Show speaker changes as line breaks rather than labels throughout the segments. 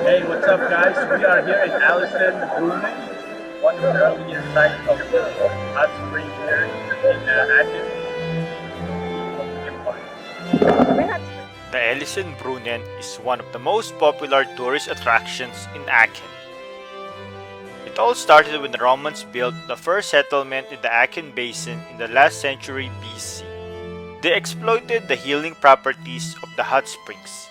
Hey, what's up, guys? We are here in Elisenbrunnen, one of the earliest sites of hot spring here in Aachen.
The Elisenbrunnen is one of the most popular tourist attractions in Aachen. It all started when the Romans built the first settlement in the Aachen Basin in the last century BC. They exploited the healing properties of the hot springs.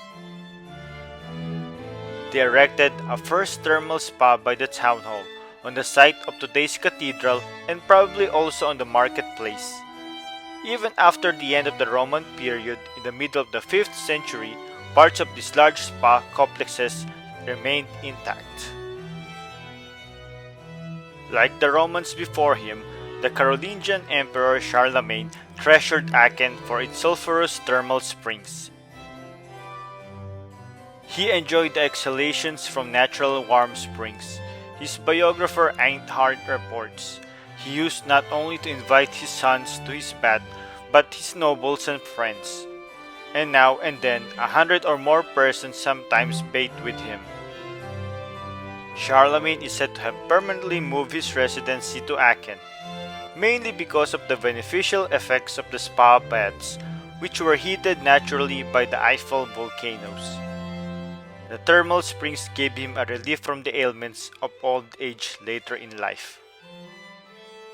They erected a first thermal spa by the town hall on the site of today's cathedral and probably also on the marketplace. Even after the end of the Roman period in the middle of the 5th century, parts of these large spa complexes remained intact. Like the Romans before him, the Carolingian Emperor Charlemagne treasured Aachen for its sulfurous thermal springs. He enjoyed the exhalations from natural warm springs. His biographer Einhard reports, he used not only to invite his sons to his bath, but his nobles and friends. And now and then, 100 or more persons sometimes bathed with him. Charlemagne is said to have permanently moved his residency to Aachen, mainly because of the beneficial effects of the spa baths, which were heated naturally by the Eiffel volcanoes. The thermal springs gave him a relief from the ailments of old age later in life.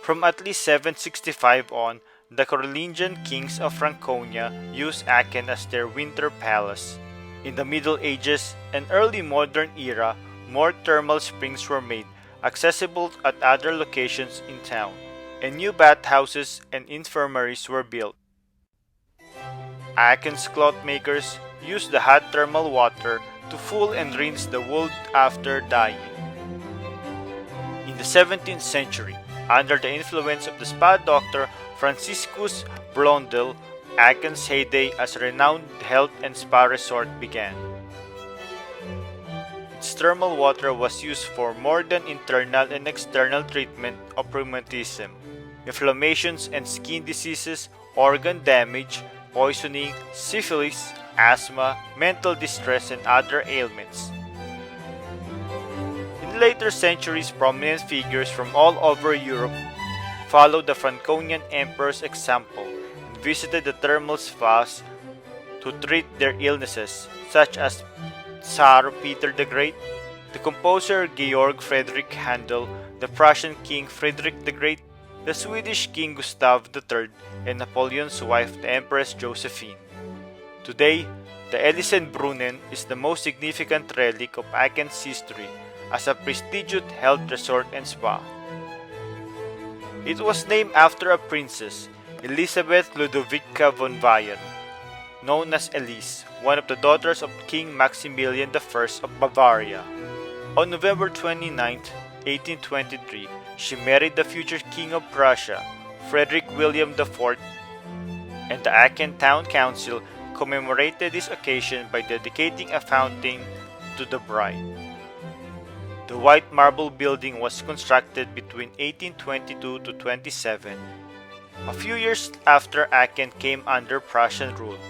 From at least 765 on, the Carolingian kings of Franconia used Aachen as their winter palace. In the Middle Ages and early modern era, more thermal springs were made accessible at other locations in town, and new bathhouses and infirmaries were built. Aachen's cloth makers used the hot thermal water to full and rinse the wool after dyeing. In the 17th century, under the influence of the spa doctor Franciscus Blondel, Aachen's heyday as a renowned health and spa resort began. Its thermal water was used for more than internal and external treatment of rheumatism, inflammations and skin diseases, organ damage, poisoning, syphilis, asthma, mental distress, and other ailments. In later centuries, prominent figures from all over Europe followed the Franconian emperor's example and visited the thermal spas to treat their illnesses, such as Tsar Peter the Great, the composer Georg Friedrich Handel, the Prussian King Friedrich the Great, the Swedish King Gustav III, and Napoleon's wife, the Empress Josephine. Today, the Elisenbrunnen is the most significant relic of Aachen's history as a prestigious health resort and spa. It was named after a princess, Elisabeth Ludovica von Bayern, known as Elise, one of the daughters of King Maximilian I of Bavaria. On November 29, 1823, she married the future King of Prussia, Frederick William IV, and the Aachen Town Council commemorated this occasion by dedicating a fountain to the bride. The white marble building was constructed between 1822 to 27, a few years after Aachen came under Prussian rule.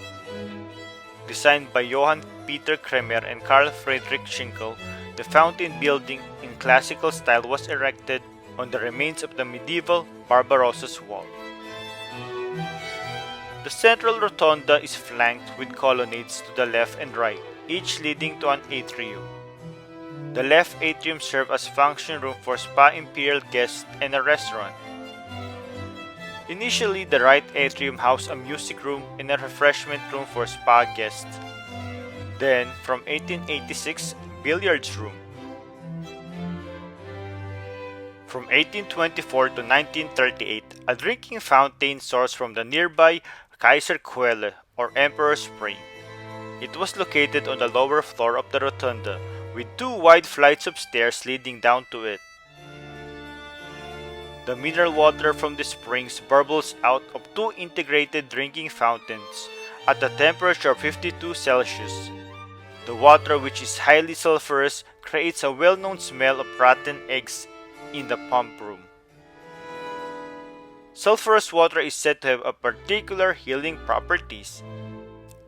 Designed by Johann Peter Kremer and Karl Friedrich Schinkel, the fountain building in classical style was erected on the remains of the medieval Barbarossa's wall. The central rotunda is flanked with colonnades to the left and right, each leading to an atrium. The left atrium serves as function room for spa imperial guests and a restaurant. Initially, the right atrium housed a music room and a refreshment room for spa guests. Then, from 1886, billiards room. From 1824 to 1938, a drinking fountain sourced from the nearby Kaiserquelle or Emperor's Spring. It was located on the lower floor of the rotunda, with two wide flights of stairs leading down to it. The mineral water from the springs burbles out of two integrated drinking fountains at a temperature of 52 Celsius. The water, which is highly sulfurous, creates a well-known smell of rotten eggs in the pump room. Sulfurous water is said to have a particular healing properties,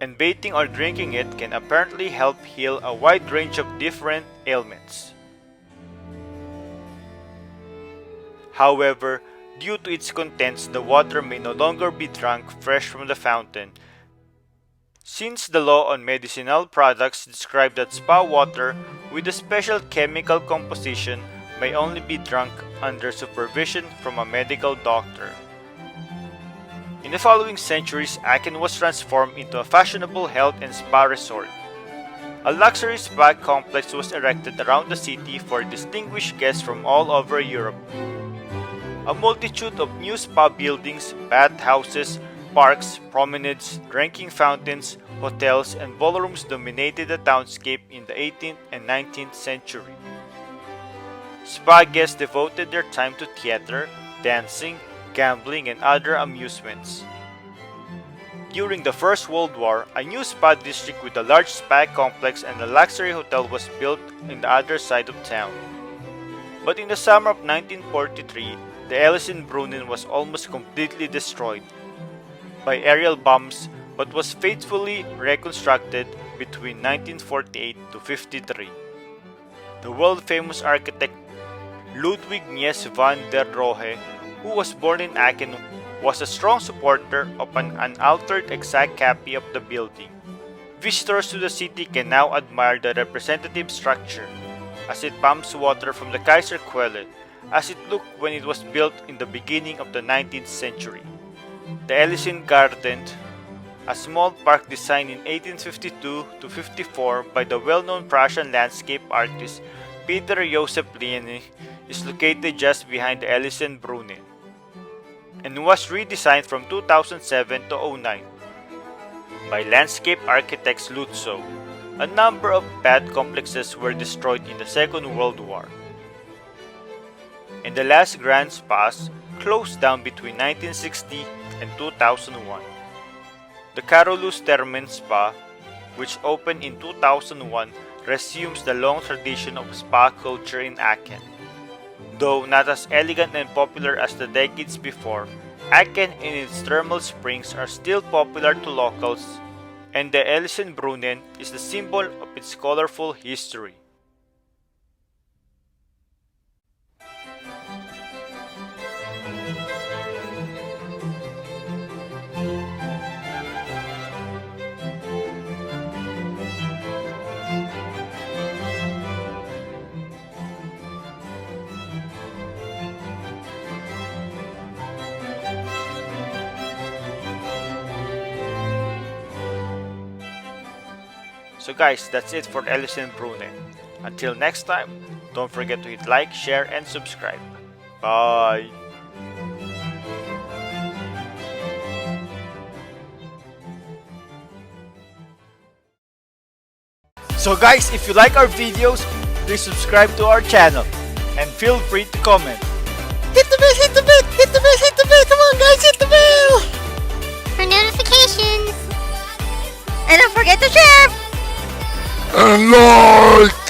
and bathing or drinking it can apparently help heal a wide range of different ailments. However, due to its contents, the water may no longer be drunk fresh from the fountain, since the law on medicinal products describes that spa water with a special chemical composition may only be drunk under supervision from a medical doctor. In the following centuries, Aachen was transformed into a fashionable health and spa resort. A luxury spa complex was erected around the city for distinguished guests from all over Europe. A multitude of new spa buildings, bathhouses, parks, promenades, drinking fountains, hotels, and ballrooms dominated the townscape in the 18th and 19th century. Spa guests devoted their time to theater, dancing, gambling, and other amusements. During the First World War, a new spa district with a large spa complex and a luxury hotel was built on the other side of town. But in the summer of 1943, the Elisenbrunnen was almost completely destroyed by aerial bombs, but was faithfully reconstructed between 1948 to 53. The world-famous architect Ludwig Mies van der Rohe, who was born in Aachen, was a strong supporter of an unaltered exact copy of the building. Visitors to the city can now admire the representative structure, as it pumps water from the Kaiserquelle, as it looked when it was built in the beginning of the 19th century. The Elisengarten, a small park designed in 1852 to 54 by the well-known Prussian landscape artist Peter Joseph Liene, is located just behind the Elisenbrunnen and was redesigned from 2007 to 2009 by landscape architects Lutzow. A number of bath complexes were destroyed in the Second World War, and the last grand spas closed down between 1960 and 2001. The Carolus Termen Spa, which opened in 2001, resumes the long tradition of spa culture in Aachen. Though not as elegant and popular as the decades before, Aachen and its thermal springs are still popular to locals, and the Elisenbrunnen is the symbol of its colorful history. So guys, that's it for Elisenbrunnen. Until next time, don't forget to hit like, share, and subscribe. Bye! So guys, if you like our videos, please subscribe to our channel and feel free to comment.
Hit the bell, hit the bell, hit the bell, hit the bell, come on guys, hit the bell!
For notifications.
And don't forget to share!
And like!